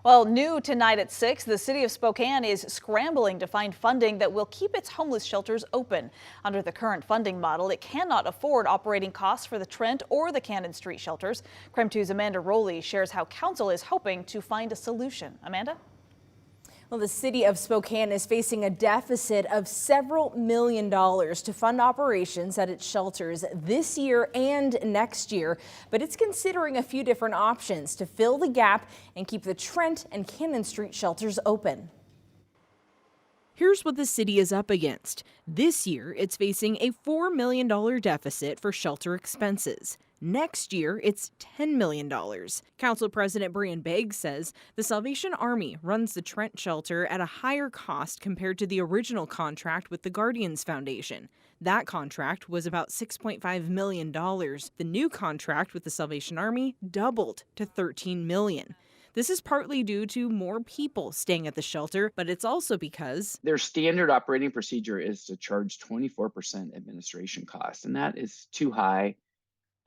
Well, new tonight at 6, the city of Spokane is scrambling to find funding that will keep its homeless shelters open. Under the current funding model, it cannot afford operating costs for the Trent or the Cannon Street shelters. KREM 2's Amanda Rowley shares how council is hoping to find a solution. Amanda? Well, the city of Spokane is facing a deficit of several $1,000,000 to fund operations at its shelters this year and next year, but it's considering a few different options to fill the gap and keep the Trent and Cannon Street shelters open. Here's what the city is up against. This year, it's facing a $4 million deficit for shelter expenses. Next year, it's $10 million. Council President Brian Begg says the Salvation Army runs the Trent shelter at a higher cost compared to the original contract with the Guardians Foundation. That contract was about $6.5 million. The new contract with the Salvation Army doubled to $13 million. This is partly due to more people staying at the shelter, but it's also because their standard operating procedure is to charge 24% administration costs, and that is too high.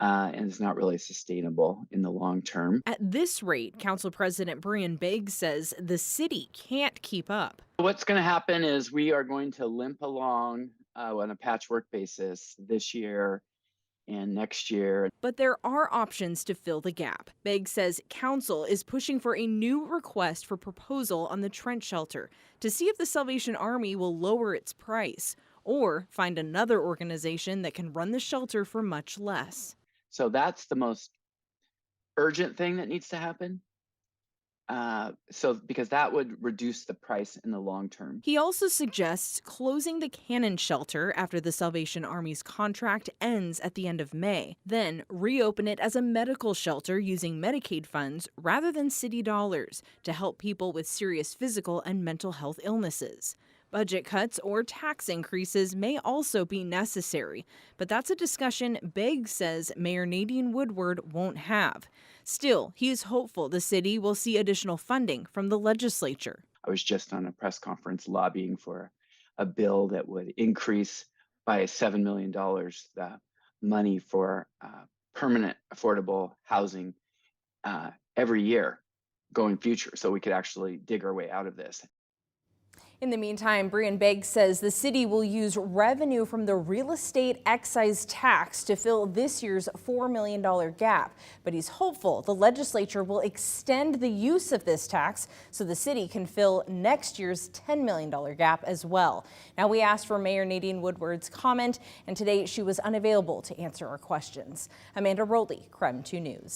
And it's not really sustainable in the long term. At this rate, Council President Brian Begg says the city can't keep up. What's going to happen is we are going to limp along on a patchwork basis this year and next year. But there are options to fill the gap. Begg says council is pushing for a new request for proposal on the Trent shelter to see if the Salvation Army will lower its price or find another organization that can run the shelter for much less. So that's the most urgent thing that needs to happen. Because that would reduce the price in the long term. He also suggests closing the Cannon shelter after the Salvation Army's contract ends at the end of May, then reopen it as a medical shelter using Medicaid funds rather than city dollars to help people with serious physical and mental health illnesses. Budget cuts or tax increases may also be necessary, but that's a discussion Begg says Mayor Nadine Woodward won't have. Still, he is hopeful the city will see additional funding from the legislature. I was just on a press conference lobbying for a bill that would increase by $7 million the money for permanent affordable housing every year going future, so we could actually dig our way out of this. In the meantime, Brian Begg says the city will use revenue from the real estate excise tax to fill this year's $4 million gap. But he's hopeful the legislature will extend the use of this tax so the city can fill next year's $10 million gap as well. Now, we asked for Mayor Nadine Woodward's comment, and today she was unavailable to answer our questions. Amanda Rowley, KREM 2 News.